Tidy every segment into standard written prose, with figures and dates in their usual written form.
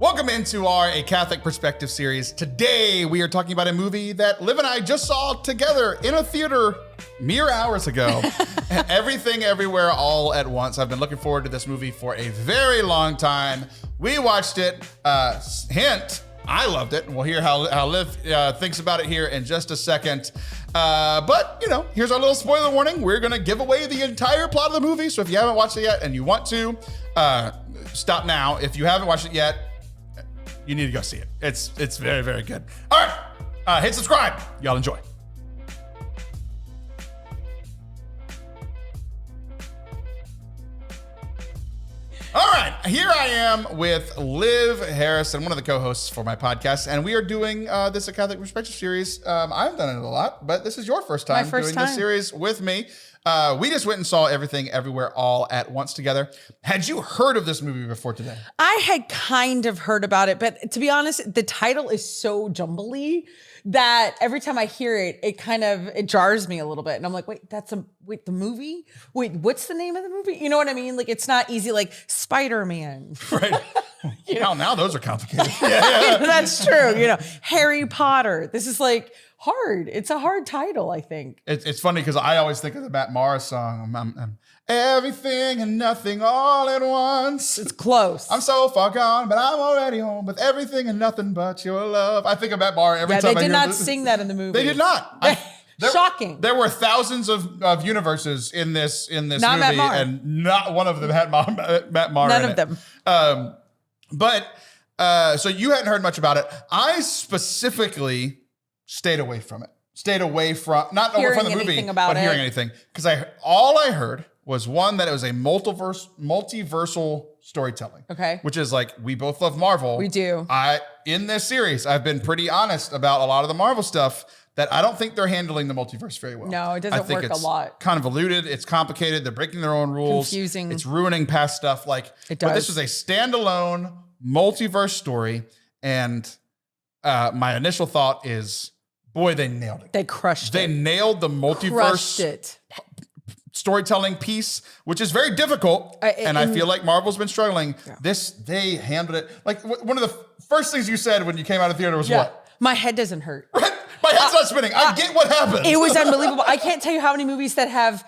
Welcome into our A Catholic Perspective series. Today, we are talking about a movie that Liv and I just saw together in a theater mere hours ago. Everything, Everywhere, All at Once. I've been looking forward to this movie for a very long time. We watched it. Hint, I loved it. We'll hear how Liv thinks about it here in just a second. But, you know, here's our little spoiler warning. We're going to give away the entire plot of the movie. So if you haven't watched it yet and you want to, stop now. If you haven't watched it yet, you need to go see it. It's very, very good. All right, hit subscribe. Y'all enjoy. All right, here I am with Liv Harrison, one of the co-hosts for my podcast, and we are doing this A Catholic Perspective series. I've done it a lot, but this is your first time doing this series with me. We just went and saw Everything, Everywhere, All at Once together. Had you heard of this movie before today? I had kind of heard about it, but to be honest, the title is so jumbly that every time I hear it, it jars me a little bit. And I'm like, wait, the movie? Wait, what's the name of the movie? You know what I mean? Like, it's not easy, like Spider-Man. Right. Now those are complicated. That's true. You know, Harry Potter. This is like hard. It's a hard title, I think. It's funny because I always think of the Matt Morris song. I'm everything and nothing all at once. It's close. I'm so far gone, but I'm already home with everything and nothing but your love. I think of Matt Morris every time I hear they did not sing that in the movie. They did not. Shocking. There were thousands of universes in this movie, Matt Morris. and not one of them had Matt Morris. None of them. So you hadn't heard much about it. I specifically stayed away from it. Stayed away from not hearing from the movie, but hearing anything, because all I heard was one that it was a multiversal storytelling. Okay, which is like, we both love Marvel. We do. In this series, I've been pretty honest about a lot of the Marvel stuff that I don't think they're handling the multiverse very well. No, it doesn't work a lot. Convoluted. It's complicated. They're breaking their own rules. Confusing. It's ruining past stuff. Like, it does. But this was a standalone multiverse story, and my initial thought is, boy, they nailed it. They crushed it. They nailed the multiverse. Crushed it. Storytelling piece, which is very difficult, and I feel like Marvel's been struggling. Yeah. They handled it. Like, one of the first things you said when you came out of theater was what? My head doesn't hurt. Right? My head's not spinning. I get what happened. It was unbelievable. I can't tell you how many movies that have,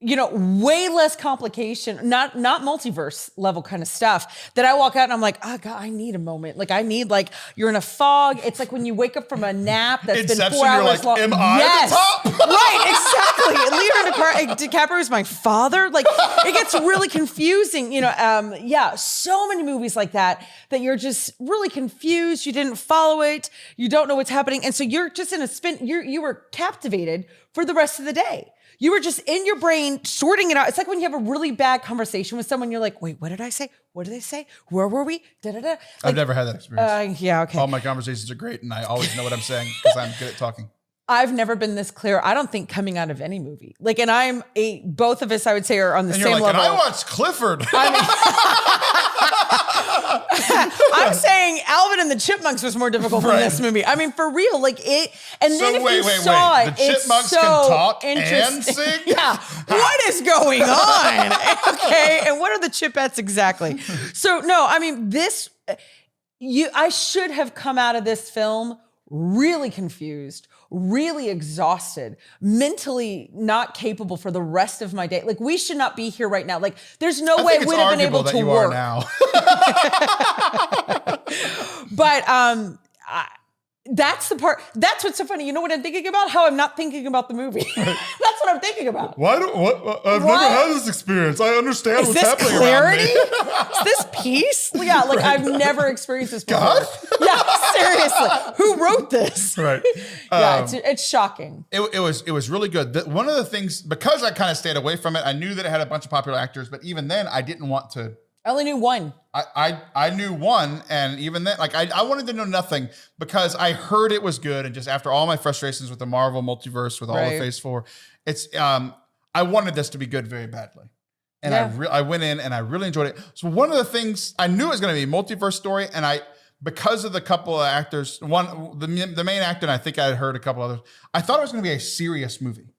way less complication, not multiverse level kind of stuff, that I walk out and I'm like, oh God, I need a moment. Like, you're in a fog. It's like when you wake up from a nap that's been 4 hours long. Am I the top? Right, exactly. Leonardo DiCaprio is my father. Like, it gets really confusing. So many movies like that you're just really confused. You didn't follow it. You don't know what's happening. And so you're just in a spin. You were captivated for the rest of the day. You were just in your brain sorting it out. It's like when you have a really bad conversation with someone, you're like, wait, what did I say? What did they say? Where were we? Da-da-da. Like, I've never had that experience. Yeah, okay. All my conversations are great, and I always know what I'm saying because I'm good at talking. I've never been this clear, I don't think, coming out of any movie. Like, and both of us, I would say, are on the same level. And I watched Clifford. I'm saying Alvin and the Chipmunks was more difficult than this movie. I mean, for real, like it. And then if you saw it, the Chipmunks it's so can talk interesting. and sing. Yeah, what is going on? Okay, and what are the Chipettes exactly? So no, I mean I should have come out of this film really confused, really exhausted, mentally not capable for the rest of my day. Like, we should not be here right now. Like, there's no way we'd have been able to work. Now. But that's the part. That's what's so funny. You know what I'm thinking about? How I'm not thinking about the movie. That's what I'm thinking about. I've never had this experience. I understand what's happening clarity? around me. Is this peace? Yeah, like I've never experienced this before. God? Yeah, seriously. Who wrote this? Right. Yeah, it's shocking. It was really good. One of the things, because I kind of stayed away from it, I knew that it had a bunch of popular actors, but even then I didn't want to. I only knew one. I knew one, and even then, like I wanted to know nothing because I heard it was good, and just after all my frustrations with the Marvel multiverse, with all the Phase 4, it's I wanted this to be good very badly, and I went in and I really enjoyed it. So one of the things I knew it was going to be a multiverse story, and because of the couple of actors, the main actor, and I think I had heard a couple others, I thought it was going to be a serious movie,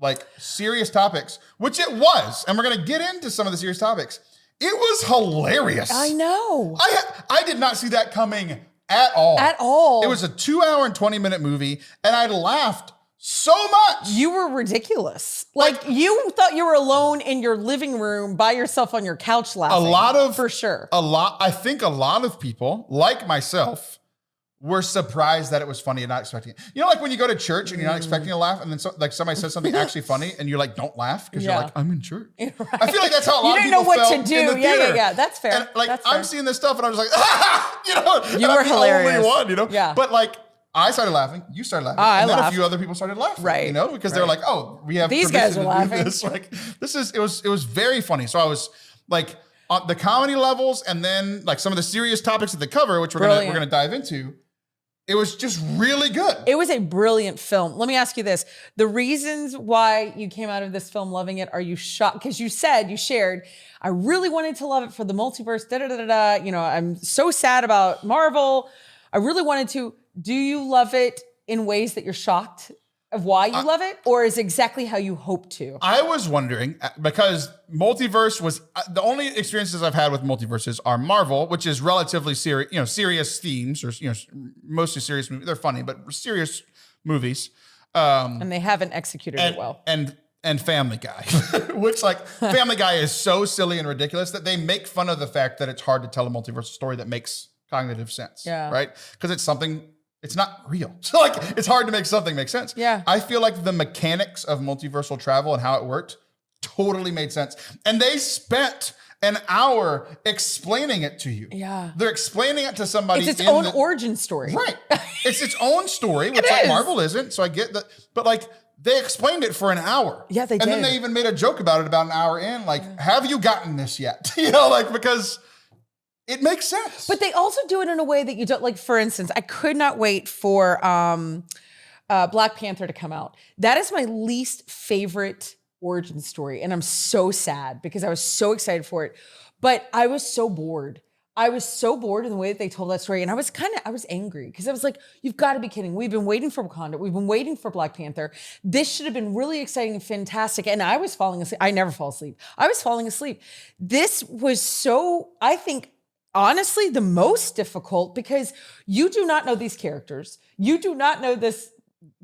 like serious topics, which it was, and we're going to get into some of the serious topics. It was hilarious. I know. I did not see that coming at all. At all. It was a 2 hour and 20-minute movie, and I laughed so much. You were ridiculous. Like you thought you were alone in your living room by yourself on your couch laughing. For sure. I think a lot of people, like myself, were surprised that it was funny and not expecting it. You know, like when you go to church and you're not expecting to laugh, and then somebody says something actually funny, and you're like, don't laugh, because you're like, I'm in church. Right. I feel like that's how a lot of people felt in the theater. Yeah. That's fair. And like, that's I'm fair. seeing this stuff, and I'm just like, you know, you were hilarious. The only one, you know? Yeah. But like, I started laughing, you started laughing, and then a few other people started laughing, right? You know, because they were like, "Oh, we have these guys are laughing." This. Like, it was very funny. So I was like, on the comedy levels, and then like some of the serious topics that they cover, which we're gonna dive into. It was just really good. It was a brilliant film. Let me ask you this: the reasons why you came out of this film loving it, are you shocked? Because you shared, I really wanted to love it for the multiverse. Da da da da. You know, I'm so sad about Marvel. I really wanted to. Do you love it in ways that you're shocked of why you love it, or is it exactly how you hope to? I was wondering, because Multiverse was the only experiences I've had with multiverses are Marvel, which is relatively serious, serious themes, or mostly serious movies. They're funny, but serious movies. And they haven't executed it well. And Family Guy, which like Family Guy is so silly and ridiculous that they make fun of the fact that it's hard to tell a multiverse story that makes cognitive sense. Yeah. Right? Because it's not real. So like, it's hard to make something make sense. Yeah. I feel like the mechanics of multiversal travel and how it worked totally made sense. And they spent an hour explaining it to you. Yeah. They're explaining it to somebody. It's its own origin story. Right. It's its own story, which like Marvel isn't. So I get that. But like, they explained it for an hour. Yeah, they did. And then they even made a joke about it about an hour in. Like, have you gotten this yet? You know, like, because it makes sense. But they also do it in a way that you don't, like, for instance, I could not wait for Black Panther to come out. That is my least favorite origin story. And I'm so sad because I was so excited for it. But I was so bored. I was so bored in the way that they told that story. And I was angry because I was like, you've got to be kidding. We've been waiting for Wakanda. We've been waiting for Black Panther. This should have been really exciting and fantastic. And I was falling asleep. I never fall asleep. I was falling asleep. This was so, I think, honestly, the most difficult because you do not know these characters. You do not know this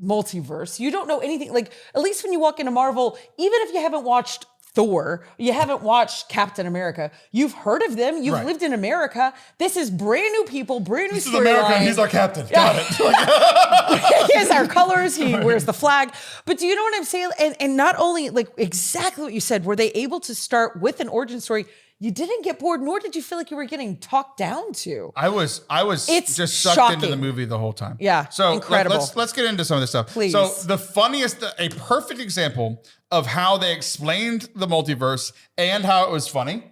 multiverse. You don't know anything. Like, at least when you walk into Marvel, even if you haven't watched Thor, you haven't watched Captain America, you've heard of them. You've lived in America. This is brand new people, brand new storyline. This is America, and he's our captain. Got it. He has our colors. He wears the flag. But do you know what I'm saying? And not only like exactly what you said, were they able to start with an origin story? You didn't get bored, nor did you feel like you were getting talked down to. I was it's just sucked shocking. Into the movie the whole time. Yeah, so incredible. Let's get into some of this stuff. Please. So the funniest, a perfect example of how they explained the multiverse and how it was funny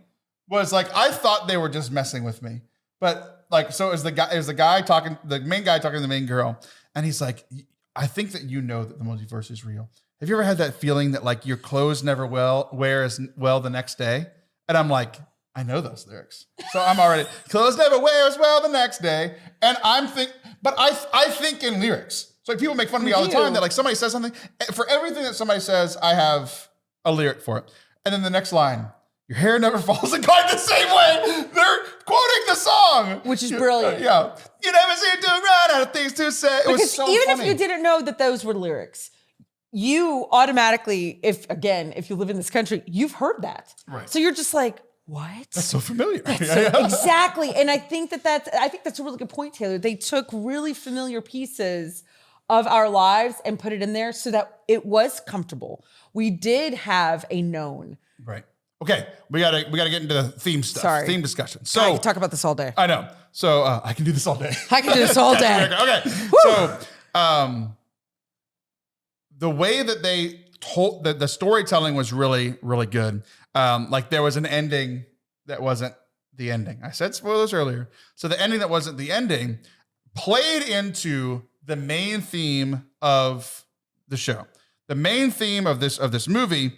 was like, I thought they were just messing with me, but like, so it was the guy talking, the main guy talking to the main girl, and he's like, I think that you know that the multiverse is real. Have you ever had that feeling that like your clothes never wear as well the next day? And I'm like, I know those lyrics. So I'm already, clothes never wear as well the next day. And I think in lyrics. So like people make fun of me all the time that like somebody says something. For everything that somebody says, I have a lyric for it. And then the next line, your hair never falls in quite the same way. They're quoting the song. Which is brilliant. Yeah. You never seem to run out of things to say. It was so even funny. if you didn't know that those were lyrics, you automatically, if you live in this country, you've heard that. Right. So you're just like, what? That's so familiar. Exactly. And I think that's a really good point, Taylor. They took really familiar pieces of our lives and put it in there so that it was comfortable. We did have a known. Right. Okay. We gotta get into the theme stuff. Sorry. Theme discussion. So I could talk about this all day. I know. So I can do this all day. I can do this all day. Okay. So the way that they told the storytelling was really, really good. Like there was an ending that wasn't the ending. I said spoilers earlier. So the ending that wasn't the ending played into the main theme of the show. The main theme of this movie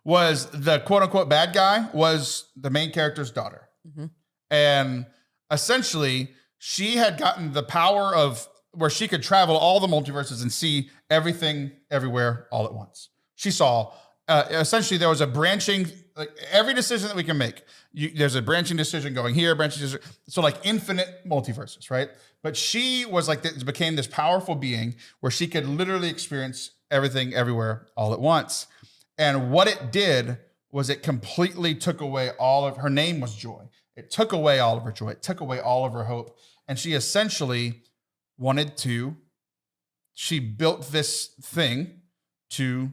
was the quote unquote bad guy was the main character's daughter. Mm-hmm. And essentially she had gotten the power of where she could travel all the multiverses and see everything everywhere all at once. She saw essentially there was a branching like every decision that we can make, there's a branching decision going here, branching decision. So like infinite multiverses, right? But she was like, became this powerful being where she could literally experience everything everywhere all at once. And what it did was it completely took away all of her name was joy. It took away all of her joy. It took away all of her hope. And she essentially she built this thing to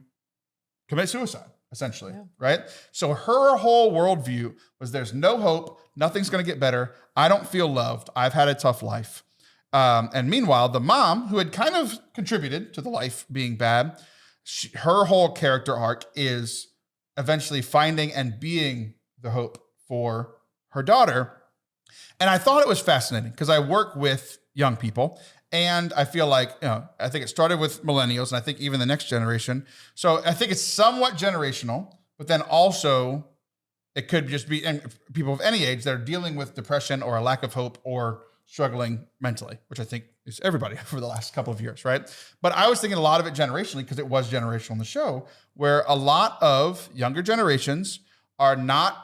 commit suicide, essentially, right? So her whole worldview was there's no hope. Nothing's going to get better. I don't feel loved. I've had a tough life. And meanwhile, the mom, who had kind of contributed to the life being bad, her whole character arc is eventually finding and being the hope for her daughter. And I thought it was fascinating because I work with young people, and I feel like, I think it started with millennials, and I think even the next generation. So I think it's somewhat generational, but then also it could just be people of any age that are dealing with depression or a lack of hope or struggling mentally, which I think is everybody for the last couple of years, right? But I was thinking a lot of it generationally because it was generational in the show, where a lot of younger generations are not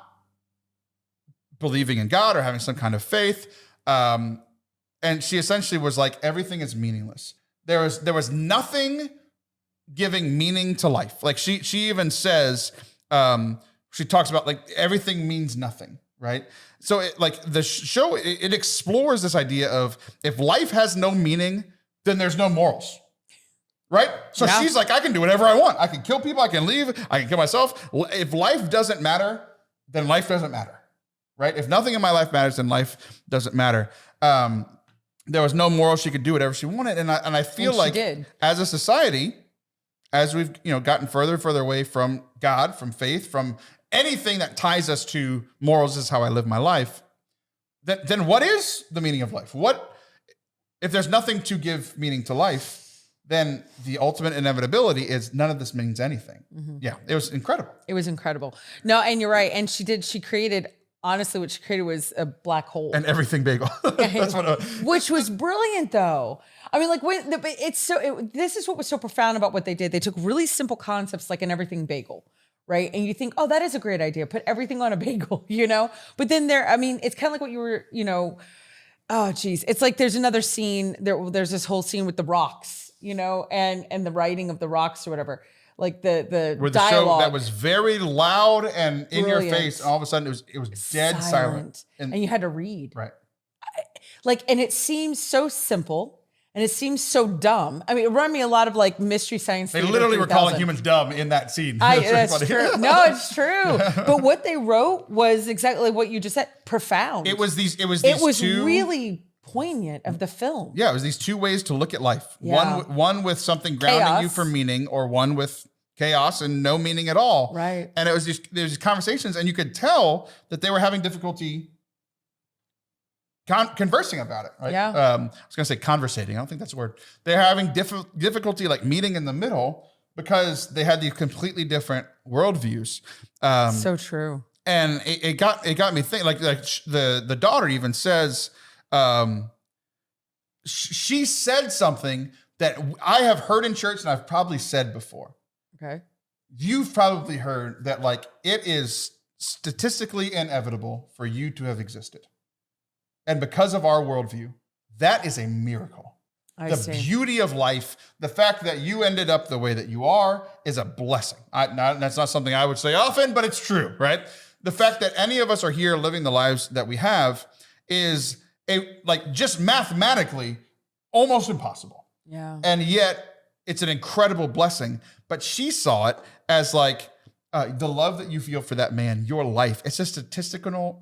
believing in God or having some kind of faith. And she essentially was like, everything is meaningless. There was nothing giving meaning to life. Like she even says, she talks about like everything means nothing, right? So the show, it explores this idea of if life has no meaning, then there's no morals, right? So she's like, I can do whatever I want. I can kill people. I can leave. I can kill myself. If life doesn't matter, then life doesn't matter, right? If nothing in my life matters, then life doesn't matter. There was no moral. She could do whatever she wanted. And I feel like as a society, as we've gotten further and further away from God, from faith, from anything that ties us to morals is how I live my life, then what is the meaning of life? What if there's nothing to give meaning to life, then the ultimate inevitability is none of this means anything. Mm-hmm. Yeah, it was incredible. It was incredible. No, and you're right. And she created, honestly, what she created was a black hole. And everything bagel. That's what which was brilliant, though. I mean, like, this is what was so profound about what they did. They took really simple concepts like an everything bagel, right? And you think, oh, that is a great idea. Put everything on a bagel, But then it's kind of like what you were, oh, geez. It's like there's another scene. There's this whole scene with the rocks, and the writing of the rocks or whatever. Like the dialogue show that was very loud and in your face, and all of a sudden it was dead silent. And you had to read. Right. And it seems so simple and it seems so dumb. I mean, it reminded me a lot of like Mystery Science Theater. They literally were calling humans dumb in that scene. That's true. No, it's true. But what they wrote was exactly what you just said, profound. It was really poignant of the film. Yeah, it was these two ways to look at life. Yeah. One with something grounding you for meaning, or one with chaos and no meaning at all. Right. And it was there's these conversations, and you could tell that they were having difficulty conversing about it. Right. Yeah. I was going to say conversating. I don't think that's a word. They're having difficulty like meeting in the middle because they had these completely different worldviews. So true. And it got me thinking. Like the daughter even says. She said something that I have heard in church and I've probably said before. Okay. You've probably heard that like it is statistically inevitable for you to have existed. And because of our worldview, that is a miracle. The beauty of life, the fact that you ended up the way that you are is a blessing. That's not something I would say often, but it's true, right? The fact that any of us are here living the lives that we have is just mathematically almost impossible. Yeah. And yet it's an incredible blessing. But she saw it as like the love that you feel for that man, your life. It's a statistical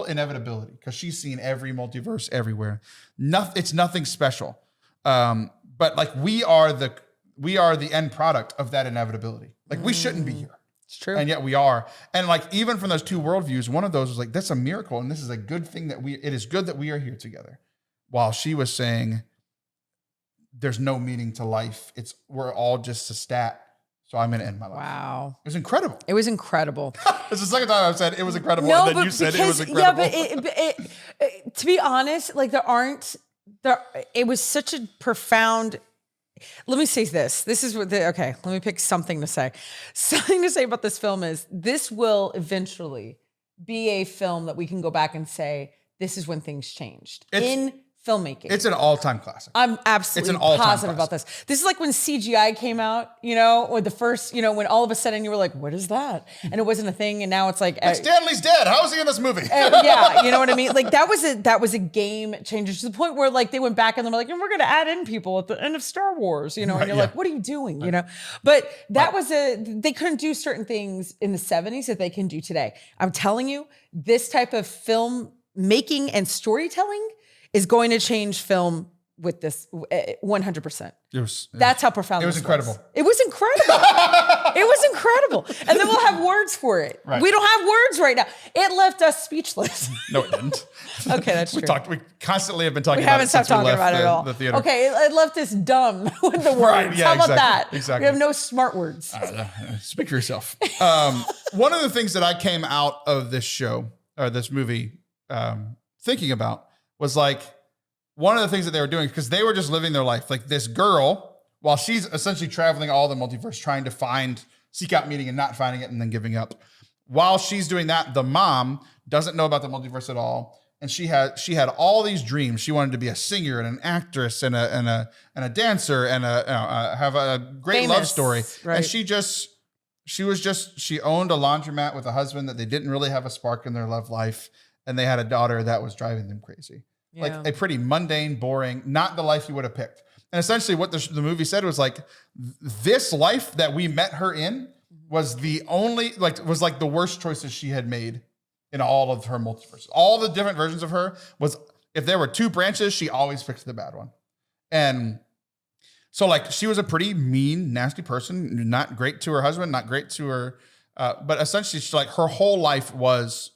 inevitability because she's seen every multiverse everywhere. It's nothing special. But like we are the end product of that inevitability. Like we shouldn't be here. It's true. And yet we are. And like, even from those two worldviews, one of those was like, that's a miracle. And this is a good thing it is good that we are here together. While she was saying, there's no meaning to life. We're all just a stat. So I'm going to end my life. Wow. It was incredible. It was incredible. It's the second time I've said it was incredible. No, and then you said it was incredible. Yeah, but to be honest, like it was such a profound let me say this. This is what okay, let me pick something to say. Something to say about this film is this will eventually be a film that we can go back and say, this is when things changed in filmmaking. It's an all-time classic. I'm absolutely positive about this. This is like when CGI came out, or the first, when all of a sudden you were like, what is that? And it wasn't a thing. And now it's like, Stanley's dead. How is he in this movie? Yeah, you know what I mean? Like that was a game changer to the point where like they went back and they were like, and we're going to add in people at the end of Star Wars, and you're like, what are you doing? But that was they couldn't do certain things in the 70s that they can do today. I'm telling you, this type of film making and storytelling is going to change film with this 100%. That's how profound it was. Incredible. It was incredible. It was incredible. And then we'll have words for it. Right. We don't have words right now. It left us speechless. No, it didn't. Okay, that's true. We constantly have been talking We about haven't it since stopped we talking left about it at all. the theater. Okay, it left us dumb with the words. Right, yeah, How about exactly, that? exactly. We have no smart words. Speak for yourself. One of the things that I came out of this show or this movie thinking about was like, one of the things that they were doing, because they were just living their life. Like this girl, while she's essentially traveling all the multiverse, trying to seek out meaning and not finding it and then giving up. While she's doing that, the mom doesn't know about the multiverse at all. And she had all these dreams. She wanted to be a singer and an actress and a dancer and have a great love story. Right. And she owned a laundromat with a husband that they didn't really have a spark in their love life. And they had a daughter that was driving them crazy. Yeah. Like a pretty mundane, boring, not the life you would have picked. And essentially what the movie said was like, this life that we met her in was the worst choices she had made in all of her multiverse. All the different versions of her was, if there were two branches, she always picked the bad one. And so like, she was a pretty mean, nasty person, not great to her husband, not great to her, but essentially she's like, her whole life was,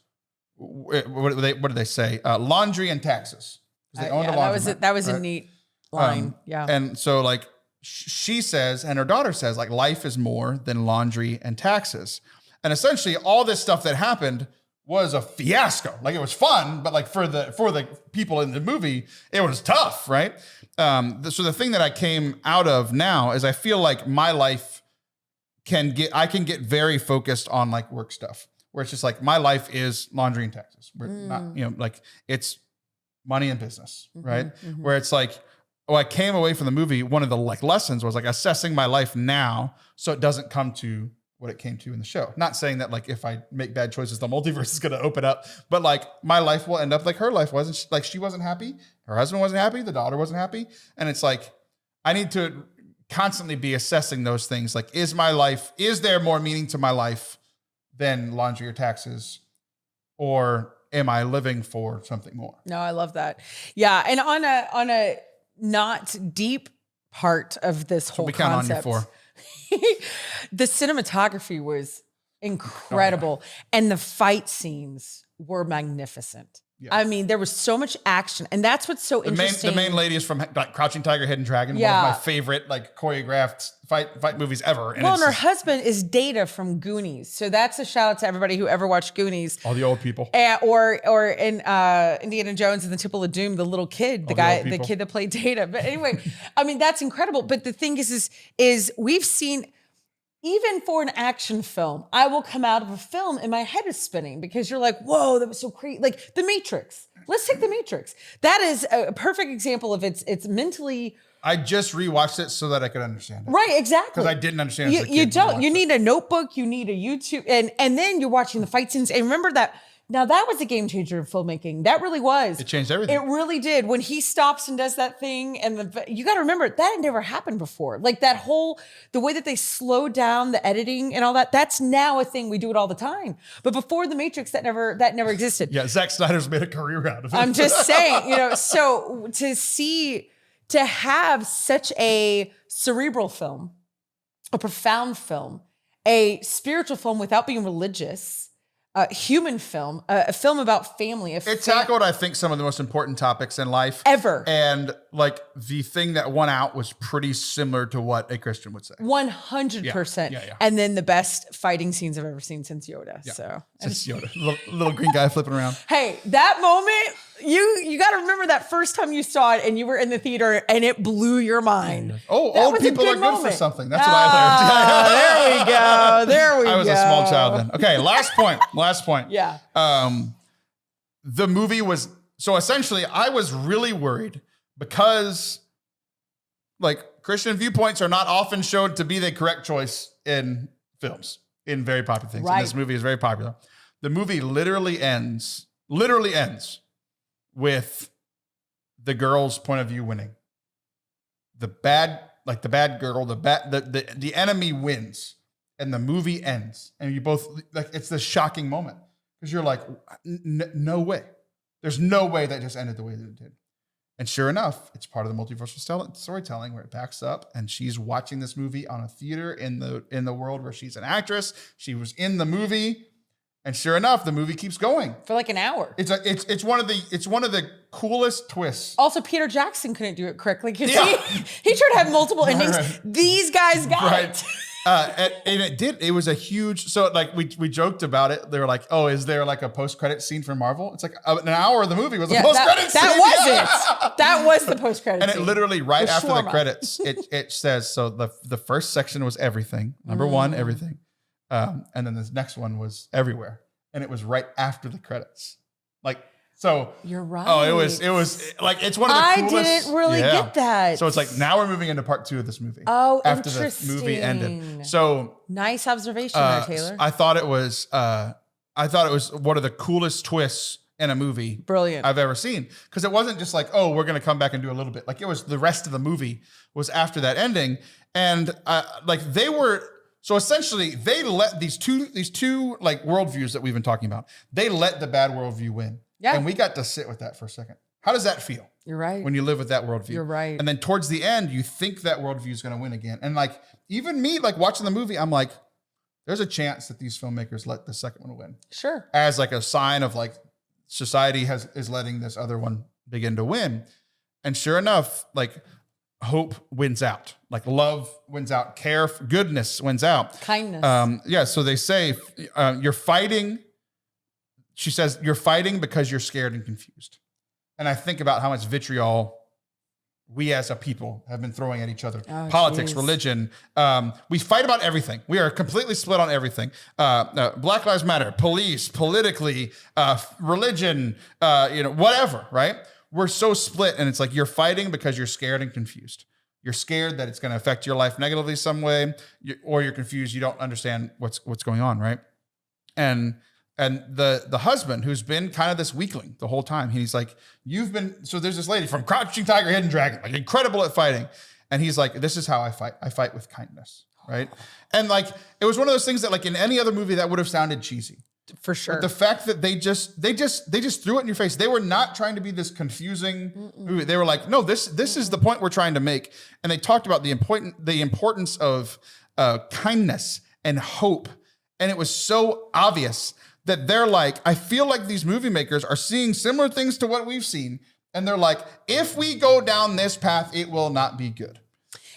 what did they say? Laundry and taxes. They owned a laundromat. That was a neat line. Yeah. And so like she says, and her daughter says, like, life is more than laundry and taxes. And essentially all this stuff that happened was a fiasco. Like it was fun, but like for the people in the movie, it was tough, right? So the thing that I came out of now is I feel like my life I can get very focused on like work stuff, where it's just like, my life is laundry and taxes. We're not, like it's money and business, right? Where it's like, I came away from the movie, one of the like lessons was like assessing my life now so it doesn't come to what it came to in the show. Not saying that like if I make bad choices, the multiverse is going to open up, but like my life will end up like her life wasn't. Like she wasn't happy, her husband wasn't happy, the daughter wasn't happy, and it's like I need to constantly be assessing those things. Like, is there more meaning to my life than laundry or taxes, or am I living for something more? No, I love that. Yeah, and on a not deep part of this whole concept, the cinematography was incredible, and the fight scenes were magnificent. Yeah. I mean, there was so much action, and that's what's so interesting. The main lady is from like Crouching Tiger, Hidden Dragon, one of my favorite like choreographed fight movies ever. And her husband is Data from Goonies, so that's a shout out to everybody who ever watched Goonies. All the old people, or in Indiana Jones and the Temple of Doom, the little kid, the kid that played Data. But anyway, I mean that's incredible. But the thing is we've seen. Even for an action film, I will come out of a film and my head is spinning because you're like, whoa, that was so crazy. Like The Matrix. Let's take The Matrix. That is a perfect example of it's mentally. I just rewatched it so that I could understand it. Right, exactly. Because I didn't understand it as a kid. You don't. You need a notebook. You need a YouTube. And then you're watching the fight scenes. And remember that. Now that was a game changer in filmmaking. That really was. It changed everything. It really did. When he stops and does that thing, and you got to remember that had never happened before. Like the way that they slowed down the editing and all that. That's now a thing. We do it all the time. But before The Matrix, that never existed. Yeah, Zack Snyder's made a career out of it. I'm just saying, so to have such a cerebral film, a profound film, a spiritual film without being religious. A human film, a film about family. It tackled, I think, some of the most important topics in life ever. And like the thing that won out was pretty similar to what a Christian would say. 100%. Yeah. And then the best fighting scenes I've ever seen since Yoda. Yeah. So since Yoda, little green guy flipping around. Hey, that moment, You got to remember that first time you saw it and you were in the theater and it blew your mind. Oh, That old was a people good are good moment. for something. That's what I learned. There we go. I was a small child then. Okay, last point. Yeah. The movie was, so essentially I was really worried because like Christian viewpoints are not often shown to be the correct choice in films, in very popular things. Right. And this movie is very popular. The movie literally ends with the girl's point of view winning. The bad girl, the enemy wins, and the movie ends. And you both, like, it's this shocking moment because you're like, no way. There's no way that just ended the way that it did. And sure enough, it's part of the multiversal storytelling where it backs up, and she's watching this movie on a theater in the world where she's an actress. She was in the movie, and sure enough, the movie keeps going For like an hour. It's one of the coolest twists. Also, Peter Jackson couldn't do it correctly because he tried to have multiple endings. Right. These guys got it. And it did. It was a huge. So like we joked about it. They were like, "Oh, is there like a post-credit scene for Marvel?" It's like an hour of the movie was a post-credit scene. That was it. That was the post-credit scene. And it literally right after the shawarma. credits, it says, so the first section was everything. Number one, everything. And then the next one was everywhere. And it was right after the credits. Like, so. You're right. Oh, it was like, it's one of the coolest. I didn't really get that. So it's like, now we're moving into part 2 of this movie. Oh, after interesting. the movie ended. So. Nice observation there, Taylor. I thought it was one of the coolest twists in a movie Brilliant. I've ever seen. Because it wasn't just like, oh, we're going to come back and do a little bit. Like, it was the rest of the movie was after that ending. And so essentially they let these two like worldviews that we've been talking about, they let the bad worldview win. Yeah. And we got to sit with that for a second. How does that feel? You're right. When you live with that worldview. You're right. And then towards the end, you think that worldview is going to win again. And like, even me, like watching the movie, I'm like, there's a chance that these filmmakers let the second one win. Sure. As like a sign of like society is letting this other one begin to win. And sure enough, like hope wins out, like love wins out, care, goodness wins out. Kindness. So they say you're fighting. She says, you're fighting because you're scared and confused. And I think about how much vitriol we as a people have been throwing at each other. Oh, politics, geez. religion. We fight about everything. We are completely split on everything. Black Lives Matter, police, politically, religion, whatever, right? We're so split, and it's like you're fighting because you're scared and confused. You're scared that it's going to affect your life negatively some way, or you're confused. You don't understand what's going on, right? And the husband, who's been kind of this weakling the whole time, he's like, so there's this lady from Crouching Tiger, Hidden Dragon, like incredible at fighting. And he's like, this is how I fight. I fight with kindness, right? And like, it was one of those things that like in any other movie that would have sounded cheesy. For sure. But the fact that they just threw it in your face. They were not trying to be this confusing movie. They were like, no, this is the point we're trying to make. And they talked about the importance of kindness and hope. And it was so obvious that they're like, I feel like these movie makers are seeing similar things to what we've seen. And they're like, if we go down this path, it will not be good.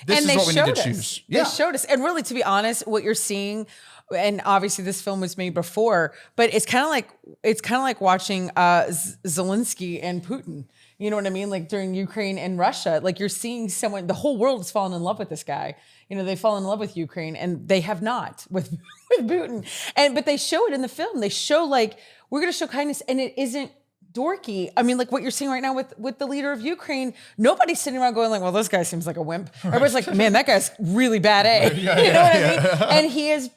This is what we need to choose. They showed us. And really, to be honest, what you're seeing, and obviously this film was made before, but it's kind of like watching Zelensky and Putin. You know what I mean? Like during Ukraine and Russia, like you're seeing someone, the whole world has fallen in love with this guy. You know, they fall in love with Ukraine, and they have not with Putin. But they show it in the film. They show like, we're going to show kindness, and it isn't dorky. I mean, like what you're seeing right now with the leader of Ukraine, nobody's sitting around going like, well, this guy seems like a wimp. Right. Everybody's like, man, that guy's really bad, eh? You know what I mean? And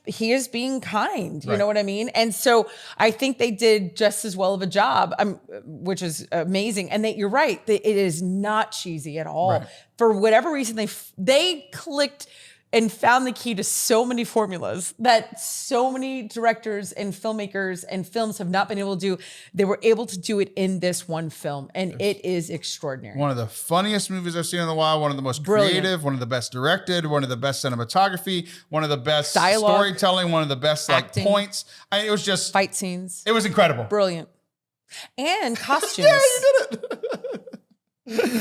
he is being kind, you know what I mean? And so I think they did just as well of a job, which is amazing. And you're right, it is not cheesy at all. Right. For whatever reason, they clicked and found the key to so many formulas that so many directors and filmmakers and films have not been able to do. They were able to do it in this one film, and it is extraordinary. One of the funniest movies I've seen in a while, one of the most creative, one of the best directed, one of the best cinematography, one of the best storytelling, one of the best acting, like points. It was just fight scenes. It was incredible. Brilliant. And costumes. Yeah, you did it.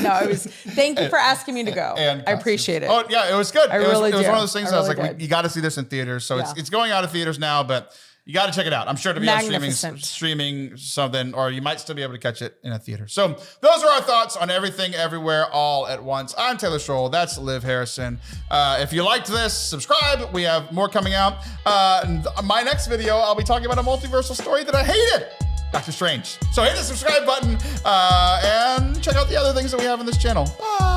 No, thank you for asking me to go. I appreciate it. Oh yeah, it was good. It was one of those things I was like, you got to see this in theaters. So it's going out of theaters now, but You got to check it out. I'm sure to be on Magnificent. streaming something, or you might still be able to catch it in a theater. So those are our thoughts on Everything Everywhere All at Once. I'm Taylor Schroll. That's Liv Harrison. If you liked this, subscribe. We have more coming out. My next video, I'll be talking about a multiversal story that I hated. Doctor Strange. So hit the subscribe button and check out the other things that we have on this channel. Bye.